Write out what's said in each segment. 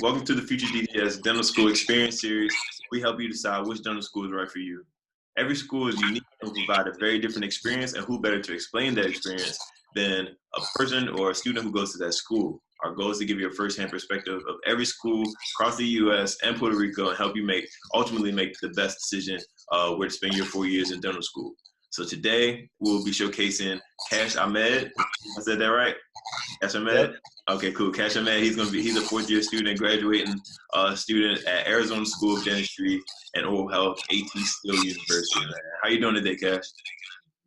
Welcome to the FutureDDS Dental School Experience Series. We help you decide which dental school is right for you. Every school is unique and will provide a very different experience, and who better to explain that experience than a person or a student who goes to that school. Our goal is to give you a first-hand perspective of every school across the U.S. and Puerto Rico and help you ultimately make the best decision where to spend your 4 years in dental school. So today, we'll be showcasing Cash Ahmed. I said that right? Cash Ahmed? Yep. Okay, cool. Cash Ahmed, he's a fourth-year student, graduating student at Arizona School of Dentistry and Oral Health, ATSU University, man. How you doing today, Cash?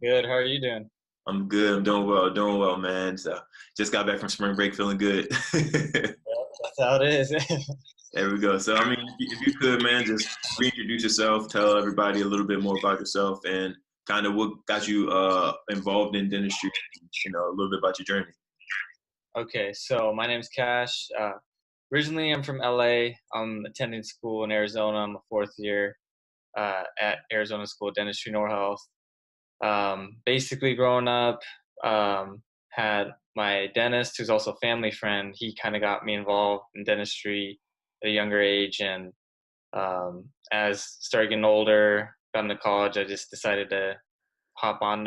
Good. How are you doing? I'm good. I'm doing well, man. So just got back from spring break, feeling good. That's how it is. There we go. So, I mean, if you could, man, just reintroduce yourself, tell everybody a little bit more about yourself and kind of what got you involved in dentistry, a little bit about your journey. Okay, so my name's Cash. Originally, I'm from LA. I'm attending school in Arizona. I'm a fourth year at Arizona School of Dentistry and Oral Health. Basically, growing up, had my dentist, who's also a family friend. He kind of got me involved in dentistry at a younger age, and as started getting older, got into college, I just decided to hop on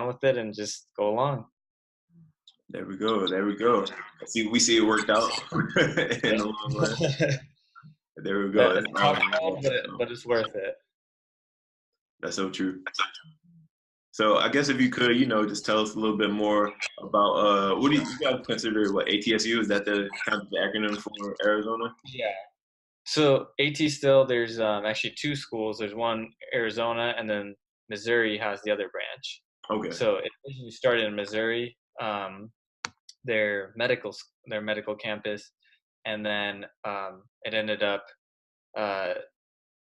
with it and just go along. There we go. We see it worked out in the long run. There we go. It's tough, but it's worth it. That's so true. So I guess if you could, just tell us a little bit more about what do you guys consider ATSU? Is that the kind of the acronym for Arizona? Yeah. So still, there's actually two schools. There's one Arizona, and then Missouri has the other branch. Okay. So it originally started in Missouri, their medical campus, and then it ended up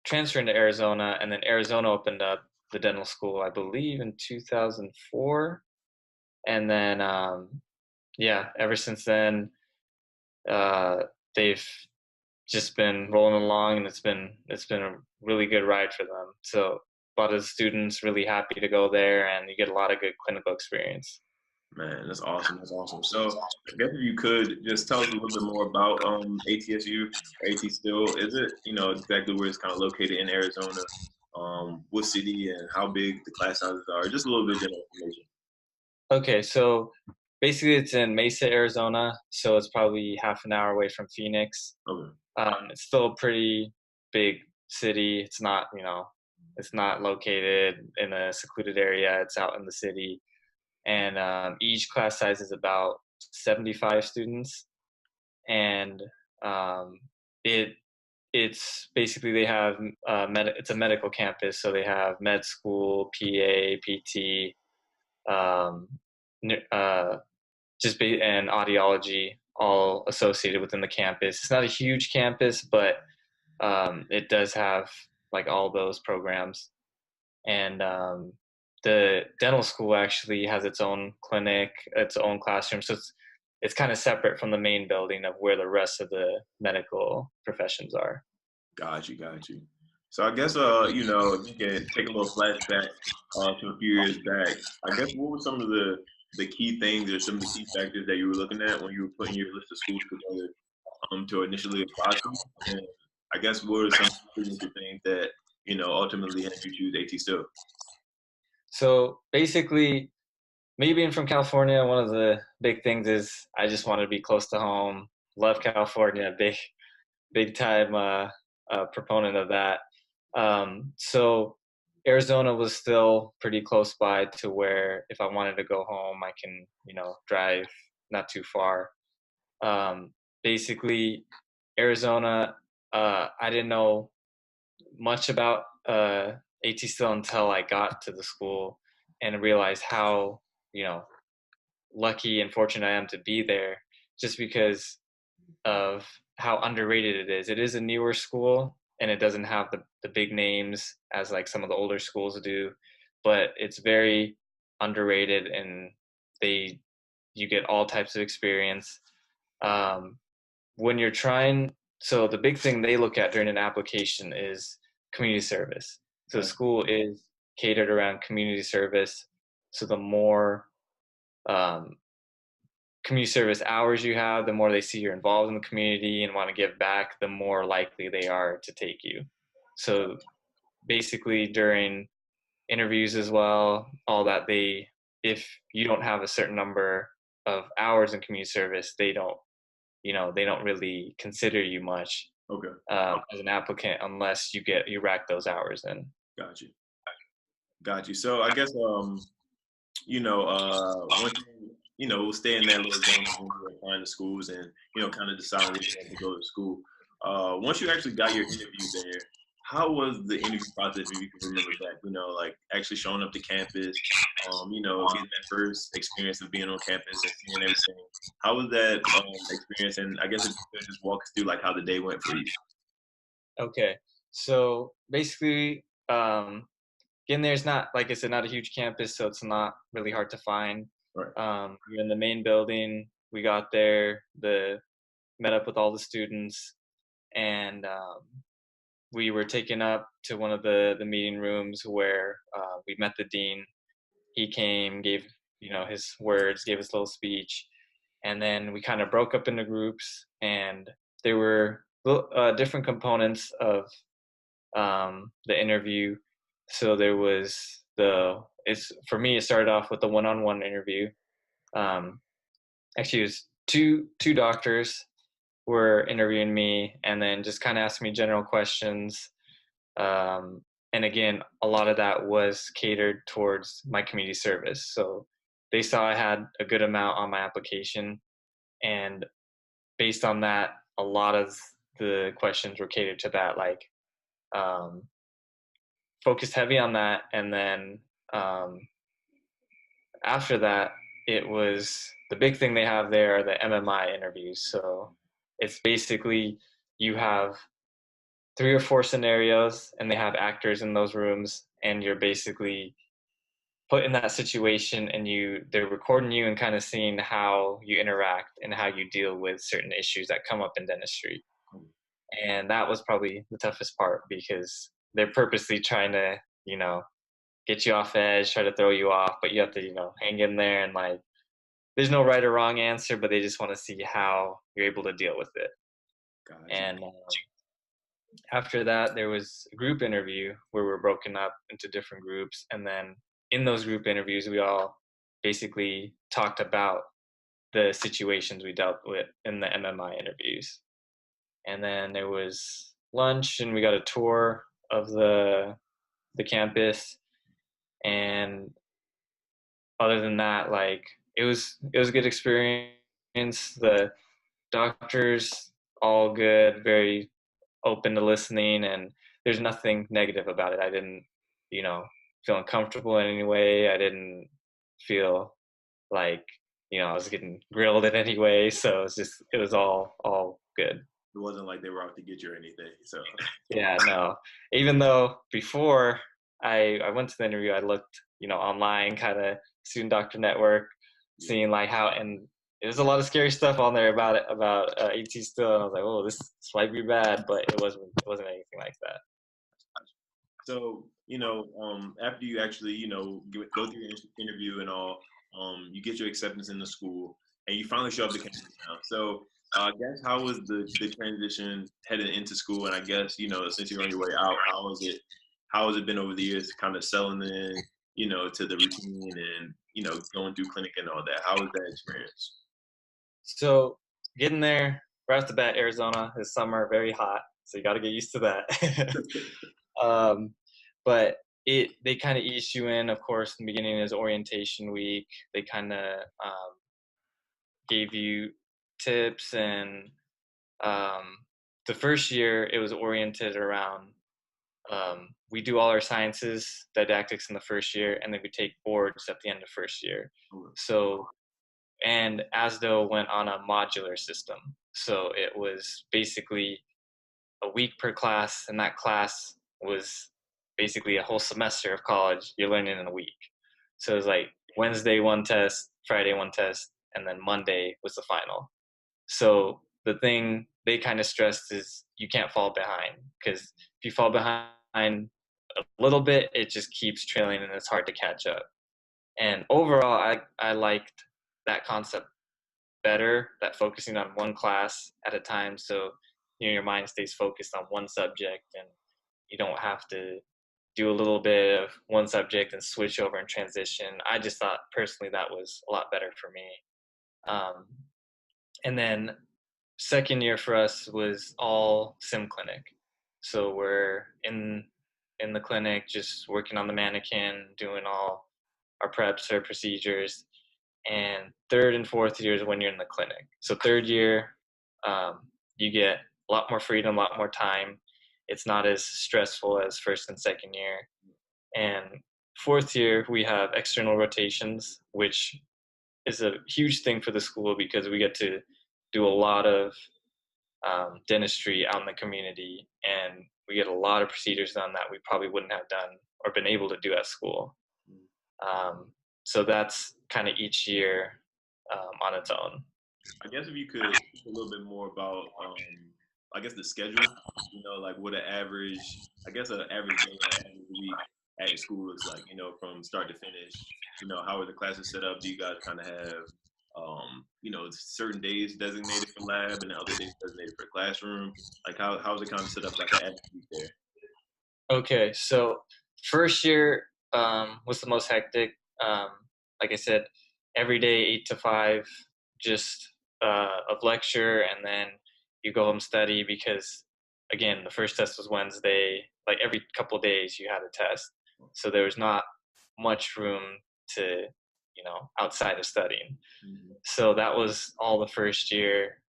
transferring to Arizona, and then Arizona opened up the dental school, I believe, in 2004, and then ever since then, they've just been rolling along, and it's been a really good ride for them. So a lot of the students really happy to go there, and you get a lot of good clinical experience. Man, that's awesome. So I guess if you could just tell us a little bit more about ATSU, AT still, is it, exactly where it's kind of located in Arizona, what city and how big the class sizes are, just a little bit of general information. Okay, so basically it's in Mesa, Arizona, so it's probably half an hour away from Phoenix. Okay. It's still a pretty big city. It's not located in a secluded area. It's out in the city. And each class size is about 75 students, and it's basically they have it's a medical campus, so they have med school, PA, PT, and audiology all associated within the campus. It's not a huge campus, but it does have like all those programs, and the dental school actually has its own clinic, its own classroom. So it's kind of separate from the main building of where the rest of the medical professions are. Got you. So I guess, if you can take a little flashback to a few years back, I guess what were some of the key things or some of the key factors that you were looking at when you were putting your list of schools together to initially apply to? And I guess what are some signature things that, ultimately had you choose AT still? So basically, me being from California, one of the big things is I just wanted to be close to home. Love California, big time proponent of that. So Arizona was still pretty close by to where if I wanted to go home, I can, drive not too far. Basically, Arizona, I didn't know much about AT still until I got to the school and realized how, lucky and fortunate I am to be there, just because of how underrated it is. It is a newer school, and it doesn't have the big names as like some of the older schools do, but it's very underrated, and you get all types of experience. When you're so the big thing they look at during an application is community service. So the school is catered around community service. So the more community service hours you have, the more they see you're involved in the community and want to give back, the more likely they are to take you. So basically during interviews as well, all that, if you don't have a certain number of hours in community service, they don't really consider you much Okay. as an applicant unless you rack those hours in. Got you. Got you. So I guess one thing, we'll stay in that little zone when we're applying to schools and, kind of deciding where you want to go to school. Once you actually got your interview there, how was the interview process, if you can remember back, like actually showing up to campus, getting that first experience of being on campus and seeing everything. How was that experience? And I guess if you could just walk us through like how the day went for you. Okay. So basically, getting there is not, like I said, not a huge campus, so it's not really hard to find. Right. We're in the main building. We got there, met up with all the students, and we were taken up to one of the meeting rooms where we met the dean. He came, gave his words, gave us a little speech, and then we kind of broke up into groups, and there were different components of the interview. So there was for me, it started off with the one-on-one interview. Actually, it was two doctors were interviewing me, and then just kind of asked me general questions. And again, a lot of that was catered towards my community service. So they saw I had a good amount on my application, and based on that, a lot of the questions were catered to that, like focused heavy on that. And then after that, it was the big thing they have there are the MMI interviews. So it's basically you have 3 or 4 scenarios, and they have actors in those rooms, and you're basically put in that situation, and they're recording you and kind of seeing how you interact and how you deal with certain issues that come up in dentistry. And that was probably the toughest part, because they're purposely trying to, get you off edge, try to throw you off, but you have to, hang in there, and like, there's no right or wrong answer, but they just want to see how you're able to deal with it. Gotcha. And after that, there was a group interview where we're broken up into different groups. And then in those group interviews, we all basically talked about the situations we dealt with in the MMI interviews. And then there was lunch, and we got a tour of the campus. And other than that, like, it was a good experience. The doctors, all good, very open to listening, and there's nothing negative about it. I didn't, feel uncomfortable in any way. I didn't feel like, I was getting grilled in any way. So it was all good. It wasn't like they were out to get you or anything. So Yeah, no. Even though before I went to the interview, I looked, online, kind of Student Doctor Network, seeing like how, and there's a lot of scary stuff on there about AT still, and I was like, oh, this might be bad, but it wasn't anything like that. So, after you actually, go through your interview and all, you get your acceptance in the school, and you finally show up to campus now. So, I guess how was the transition heading into school? And I guess, since you're on your way out, how has it been over the years, kind of settling in, to the routine and, going through clinic and all that? How was that experience? So getting there right off the bat, Arizona this summer, very hot. So you got to get used to that. But they kind of ease you in. Of course, in the beginning is orientation week. They kind of gave you tips, and the first year it was oriented around. We do all our sciences, didactics in the first year, and then we take boards at the end of first year. So, and ASDO went on a modular system. So it was basically a week per class, and that class was basically a whole semester of college you're learning in a week. So it was like Wednesday one test, Friday one test, and then Monday was the final. So the thing they kind of stressed is you can't fall behind, because if you fall behind a little bit, it just keeps trailing and it's hard to catch up. And overall, I liked that concept better at focusing on one class at a time. So, your mind stays focused on one subject and you don't have to do a little bit of one subject and switch over and transition. I just thought personally that was a lot better for me. And then second year for us was all sim clinic. So we're in the clinic, just working on the mannequin, doing all our preps or procedures. And third and fourth year is when you're in the clinic. So third year, you get a lot more freedom, a lot more time. It's not as stressful as first and second year. And fourth year, we have external rotations, which is a huge thing for the school because we get to do a lot of dentistry out in the community, and we get a lot of procedures done that we probably wouldn't have done or been able to do at school. So that's kind of each year on its own. I guess if you could speak a little bit more about, I guess the schedule, like what an average, I guess an average day, an average week at your school looks like, from start to finish. How are the classes set up? Do you guys kind of have, certain days designated for lab and other days designated for classroom? Like how's it kind of set up like an average week there? Okay, so first year was the most hectic. Like I said, every day 8 to 5, just of lecture, and then you go home study because, again, the first test was Wednesday. Like every couple of days you had a test, so there was not much room to, outside of studying. Mm-hmm. So that was all the first year.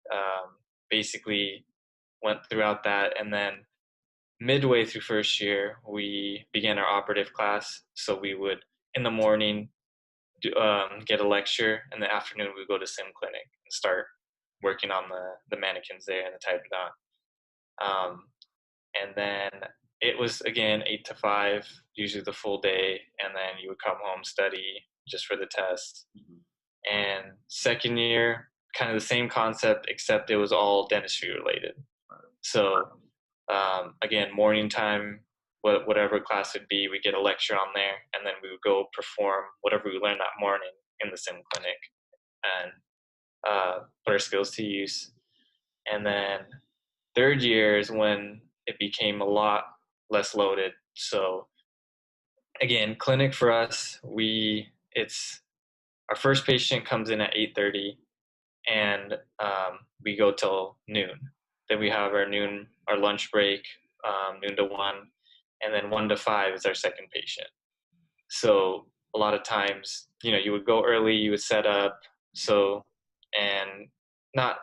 Basically went throughout that, and then midway through first year, we began our operative class. So we would, in the morning, get a lecture. In the afternoon, we would go to sim clinic and start working on the mannequins there and the typodont. And then it was, again, 8 to 5, usually the full day. And then you would come home, study just for the test. Mm-hmm. And second year, kind of the same concept, except it was all dentistry related. So again, morning time, whatever class would be, we get a lecture on there, and then we would go perform whatever we learned that morning in the sim clinic and put our skills to use. And then third year is when it became a lot less loaded. So again, clinic for us, it's our first patient comes in at 8:30, and we go till noon. Then we have our lunch break, noon to 1, and then 1 to 5 is our second patient. So a lot of times, you would go early, you would set up. So, and not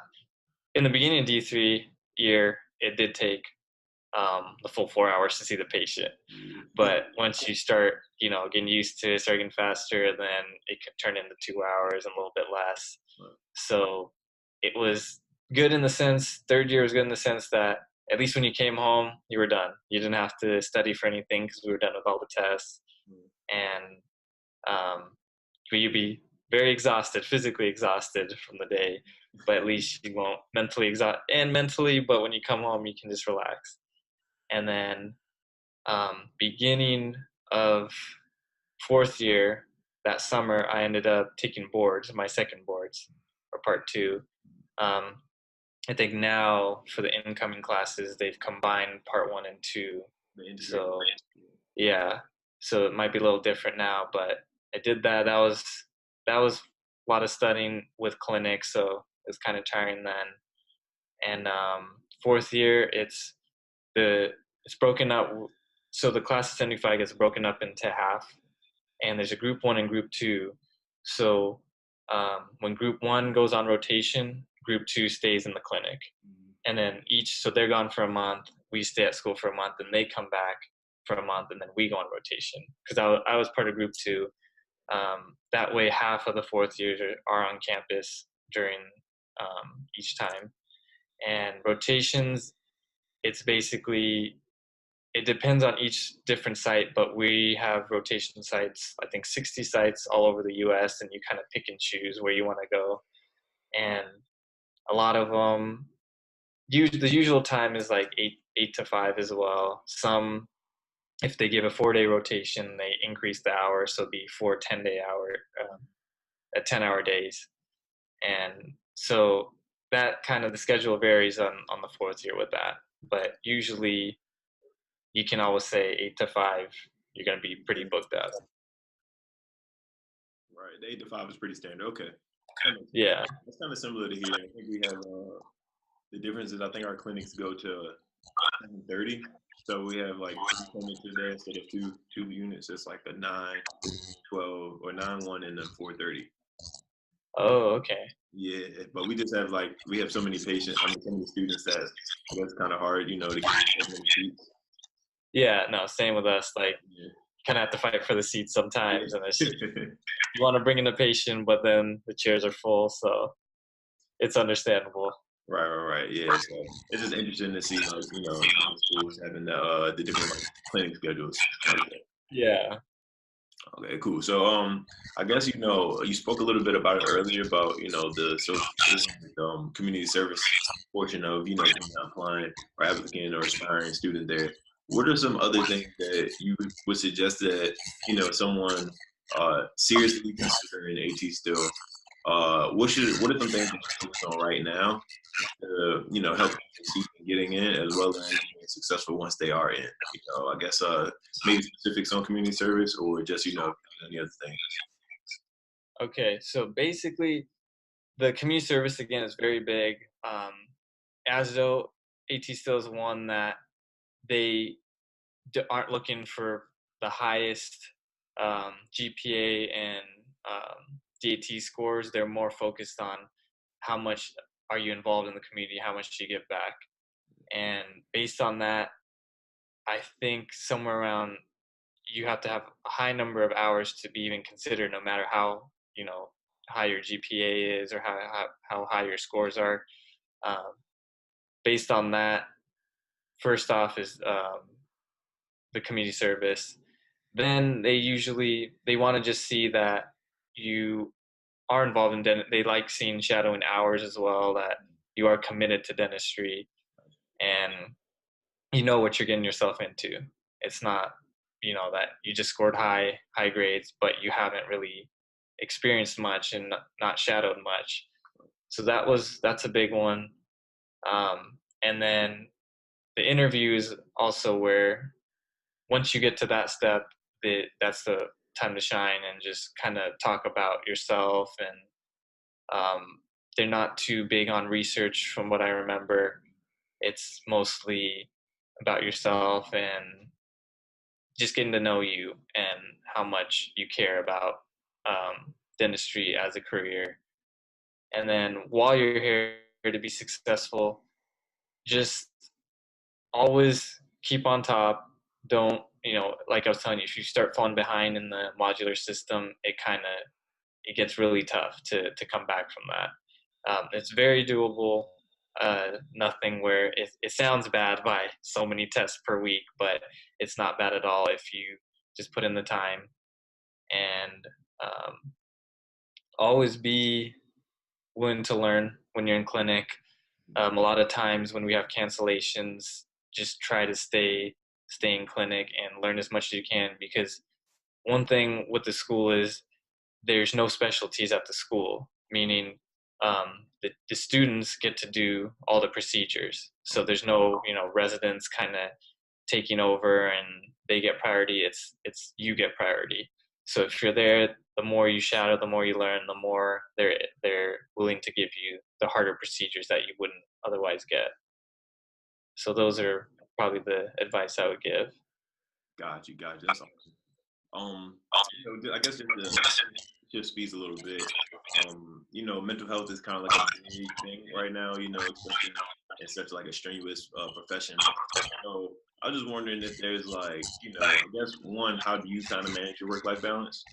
in the beginning of D3 year, it did take the full 4 hours to see the patient. But once you start, getting used to it, start getting faster, then it could turn into 2 hours and a little bit less. So it was good in the sense, third year was good in the sense that at least when you came home, you were done. You didn't have to study for anything because we were done with all the tests. And you'd be very exhausted, physically exhausted from the day, but at least you won't mentally exhaust, and mentally, but when you come home, you can just relax. And then beginning of fourth year, that summer, I ended up taking boards, my second boards, or part 2. I think now for the incoming classes, they've combined part 1 and 2. So yeah, so it might be a little different now, but I did that. That was a lot of studying with clinics, so it was kind of tiring then. And fourth year, it's broken up. So the class of 75 gets broken up into half, and there's a group 1 and group 2. So when group 1 goes on rotation, group 2 stays in the clinic. And then so they're gone for a month, we stay at school for a month, and they come back for a month, and then we go on rotation. Because I was part of group 2. That way, half of the fourth years are on campus during each time. And rotations, it's basically, it depends on each different site, but we have rotation sites, I think 60 sites all over the US, and you kind of pick and choose where you want to go. And a lot of them, the usual time is like 8 to 5 as well. Some, if they give a 4-day rotation, they increase the hours, so it'll be 4 10-hour days. And So that kind of the schedule varies on the fourth year with that. But usually you can always say 8 to 5, you're going to be pretty booked up. Right. The 8 to 5 is pretty standard. Okay. Yeah. That's kind of similar to here. I think we have the difference is I think our clinics go to 7:30. So we have like 3 clinics a day instead of two units. It's like a 9, 12, or 9, 1, and then 4:30. Oh, okay. Yeah, but we just have like we have so many patients. I mean, so many students that I guess it's kind of hard, to get so many seats. Yeah, no, same with us. Like, Yeah. kind of have to fight for the seats sometimes, and it's Yeah. just, you want to bring in a patient, but then the chairs are full, so it's understandable. Right. Yeah, so it's just interesting to see like different schools having the different like clinic schedules. Yeah. Okay, cool. So I guess you spoke a little bit about it earlier about the social community service portion of being applying or applicant or aspiring student there. What are some other things that you would suggest that someone seriously considering AT still? What are some things that you focus on right now to help them succeed in getting in as well as being successful once they are in? I guess maybe specifics on community service or just any other thing. Okay, so basically, the community service again is very big. As though AT still is one that they aren't looking for the highest GPA and DAT scores. They're more focused on how much are you involved in the community, how much do you give back, and based on that, I think somewhere around you have to have a high number of hours to be even considered, no matter how high your GPA is or how high your scores are. Um, Based on that, first off is the community service. Then they want to just see that you are involved in they like seeing shadowing hours as well, that you are committed to dentistry and you know what you're getting yourself into. It's not that you just scored high grades but you haven't really experienced much and not shadowed much. So that's a big one. And then the interview is also where once you get to that step, that's the time to shine and just kind of talk about yourself. And they're not too big on research, from what I remember. It's mostly about yourself and just getting to know you and how much you care about dentistry as a career. And then while you're here to be successful, just always keep on top. Don't, like I was telling you, if you start falling behind in the modular system, it gets really tough to come back from that. It's very doable. Nothing where it sounds bad by so many tests per week, but it's not bad at all if you just put in the time. And um, always be willing to learn when you're in clinic. A lot of times when we have cancellations, just try to stay in clinic and learn as much as you can, because one thing with the school is there's no specialties at the school, meaning the students get to do all the procedures. So there's no residents kind of taking over and they get priority. It's you get priority. So if you're there, the more you shadow, the more you learn, the more they're willing to give you the harder procedures that you wouldn't otherwise get. So those are probably the advice I would give. Got you. That's awesome. I guess just to shift speeds a little bit. Mental health is kind of like a big thing right now. Especially in such like a strenuous profession. So I was just wondering if there's like, I guess one, how do you kind of manage your work-life balance?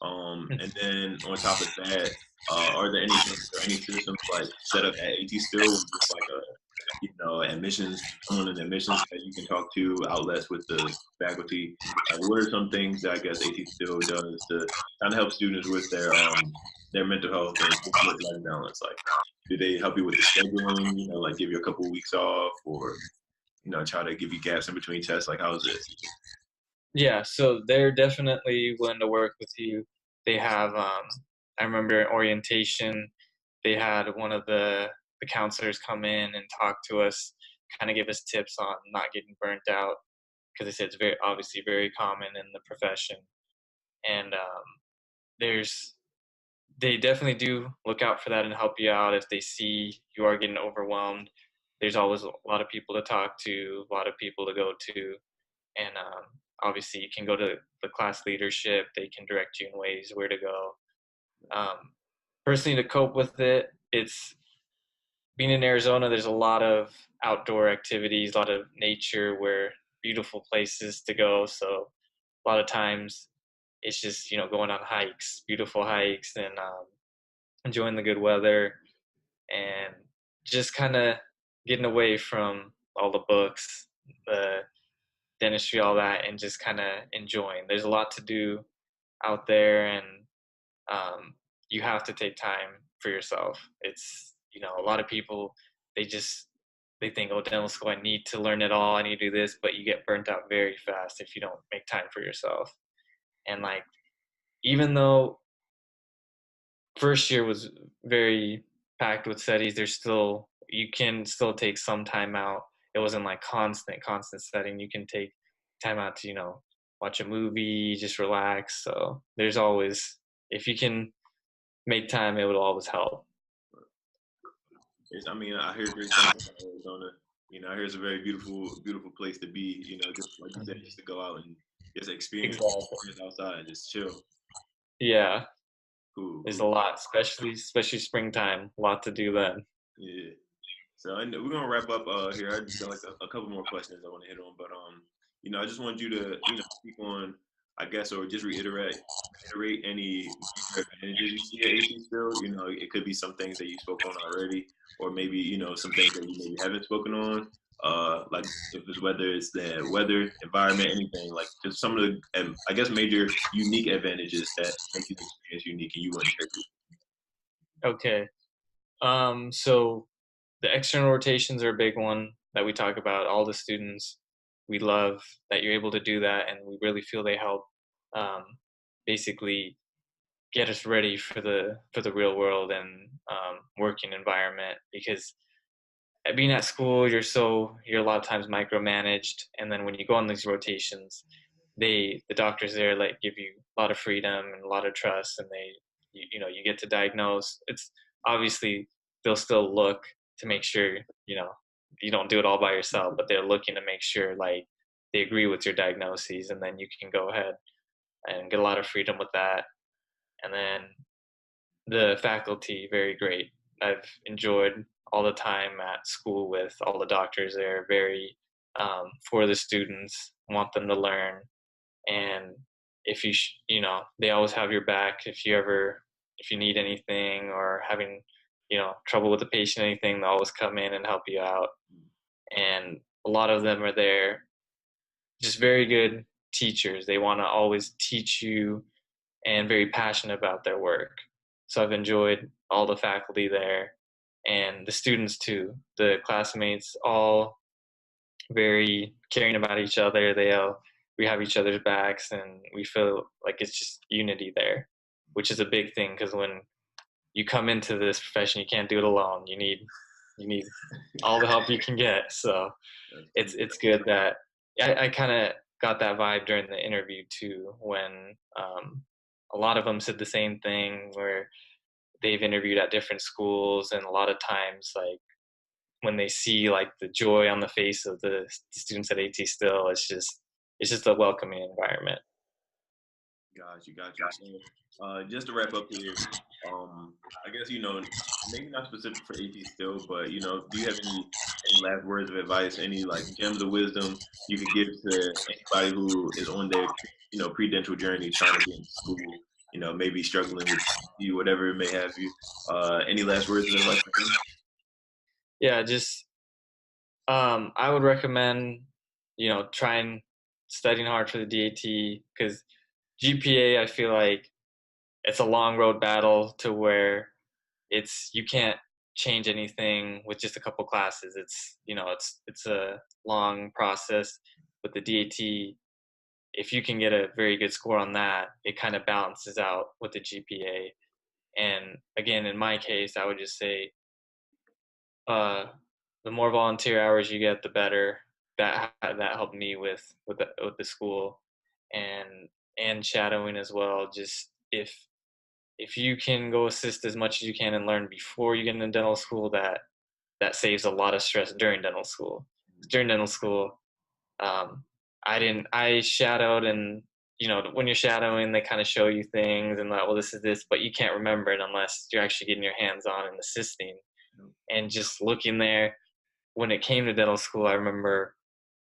And then on top of that, are there any systems like set up at AT still, just like a admissions, someone in admissions that you can talk to, outlets with the faculty? Like, what are some things that I guess AT still does to kind of help students with their mental health and work-life balance? Like, do they help you with the scheduling? Like give you a couple of weeks off, or try to give you gaps in between tests? Like, how is it? Yeah, so they're definitely willing to work with you. They have, I remember in orientation, they had one of the counselors come in and talk to us, kind of give us tips on not getting burnt out, because they said it's very obviously very common in the profession. And there's they definitely do look out for that and help you out if they see you are getting overwhelmed. There's always a lot of people to talk to, a lot of people to go to, and obviously you can go to the class leadership. They can direct you in ways where to go. Um, Personally, to cope with it, it's being in Arizona. There's a lot of outdoor activities, a lot of nature, where beautiful places to go. So a lot of times it's just going on hikes, beautiful hikes, and enjoying the good weather, and just kind of getting away from all the books, the dentistry, all that, and just kind of enjoying. There's a lot to do out there, and you have to take time for yourself. It's a lot of people, they think, oh, dental school, I need to learn it all, I need to do this, but you get burnt out very fast if you don't make time for yourself. And like, even though first year was very packed with studies, you can still take some time out. It wasn't like constant studying. You can take time out to watch a movie, just relax. So there's always, if you can make time, it will always help. I mean, I hear great things about Arizona. I hear it's a very beautiful place to be. Just like you said, just to go out and just experience Exactly. outside, just chill. Yeah, Cool, there's a cool. lot, especially springtime. A lot to do then. Yeah. So and we're gonna wrap up here. I just got like a couple more questions I want to hit on, but I just want you to speak on, I guess, or just reiterate any major advantages you see at AT still. It could be some things that you spoke on already, or maybe some things that you maybe haven't spoken on. Like if it's whether it's the weather, environment, anything like just some of the I guess major unique advantages that make you experience unique and you wouldn't trade it. Okay. So the external rotations are a big one that we talk about. All the students, we love that you're able to do that, and we really feel they help um, basically get us ready for the real world and working environment. Because being at school, you're a lot of times micromanaged, and then when you go on these rotations, the doctors there give you a lot of freedom and a lot of trust, and you get to diagnose. It's obviously they'll still look to make sure you don't do it all by yourself, but they're looking to make sure they agree with your diagnoses, and then you can go ahead and get a lot of freedom with that. And then the faculty, very great. I've enjoyed all the time at school with all the doctors. They're very for the students, want them to learn, and if they always have your back if you need anything or having trouble with the patient, anything, they'll always come in and help you out. And a lot of them are there, just very good teachers. They want to always teach you and very passionate about their work. So I've enjoyed all the faculty there and the students too. The classmates all very caring about each other. We have each other's backs, and we feel like it's just unity there, which is a big thing because when you come into this profession, you can't do it alone. You need all the help you can get. So it's good that I kind of got that vibe during the interview too, when a lot of them said the same thing, where they've interviewed at different schools, and a lot of times when they see the joy on the face of the students at AT still, it's just a welcoming environment. Got you. So, just to wrap up here, I guess maybe not specific for AT still, but do you have any last words of advice, any like gems of wisdom you could give to anybody who is on their pre-dental journey, trying to get into school, maybe struggling with you, whatever it may have you. Any last words of advice for them? Yeah, just I would recommend trying studying hard for the DAT, because GPA, I feel like it's a long road battle to where you can't change anything with just a couple classes. It's a long process. With the DAT, if you can get a very good score on that, it kind of balances out with the GPA. And again, in my case, I would just say, the more volunteer hours you get, the better. That helped me with the school, and shadowing as well. Just if you can go assist as much as you can and learn before you get into dental school, that saves a lot of stress during dental school. During dental school, um, I shadowed, and when you're shadowing, they kind of show you things and like, well, this is this, but you can't remember it unless you're actually getting your hands on and assisting. And just looking there, when it came to dental school, I remember,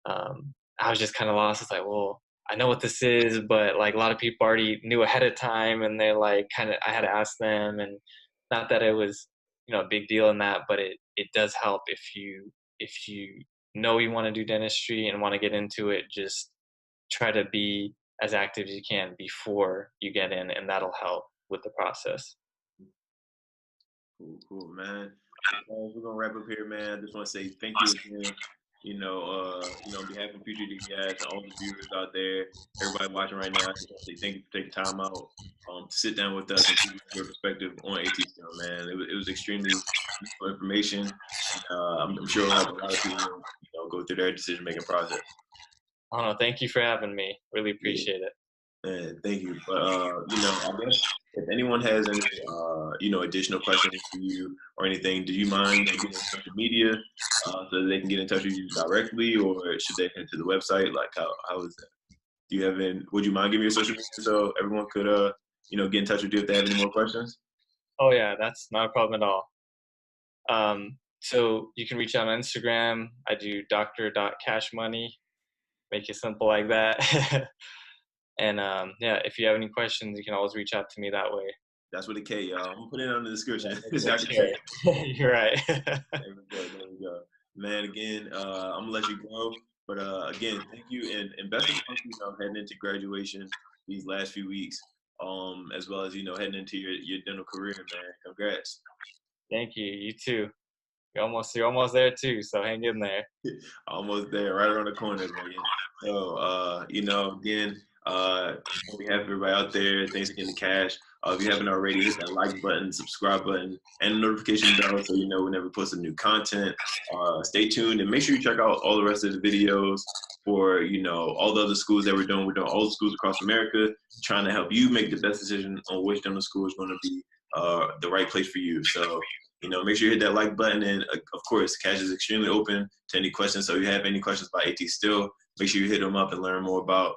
I was just kind of lost. It's like, well, I know what this is, but like a lot of people already knew ahead of time, and they're like, I had to ask them, and not that it was, a big deal in that, but it does help if you know you want to do dentistry and want to get into it. Just try to be as active as you can before you get in, and that'll help with the process. Cool, man. We're gonna wrap up here, man. I just want to say thank you again. On behalf of FutureDDS and all the viewers out there, everybody watching right now, I just want to say thank you for taking time out to sit down with us and give your perspective on ATSU, man. It was extremely useful information. I'm sure it'll help a lot of people, go through their decision-making process. Oh no, thank you for having me. Really appreciate it. Man, thank you. But I guess if anyone has any additional questions for you or anything, do you mind getting on social media so that they can get in touch with you directly, or should they head to the website? Like how is that? Do you have would you mind giving your social media so everyone could get in touch with you if they have any more questions? Oh yeah, that's not a problem at all. So you can reach out on Instagram. I do dr.cashmoney. Make it simple like that. And yeah, if you have any questions, you can always reach out to me that way. That's with a K, y'all. I'm gonna put it on the description. Yeah, you're right. There we go. Man, again, I'm gonna let you go. But again, thank you and best of luck, heading into graduation these last few weeks. As well as, heading into your dental career, man. Congrats. Thank you. You too. You're almost there too, so hang in there. Almost there, right around the corner, man. So, again, on behalf of everybody out there, thanks again to Cash. If you haven't already, hit that like button, subscribe button, and the notification bell so you know whenever we post some new content. Stay tuned and make sure you check out all the rest of the videos for, all the other schools that we're doing. We're doing all the schools across America, trying to help you make the best decision on which dental school is going to be the right place for you. So, make sure you hit that like button. And of course, Cash is extremely open to any questions. So if you have any questions about AT still, make sure you hit them up and learn more about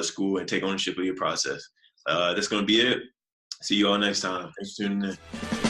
school and take ownership of your process. That's going to be it. See you all next time. Thanks for tuning in.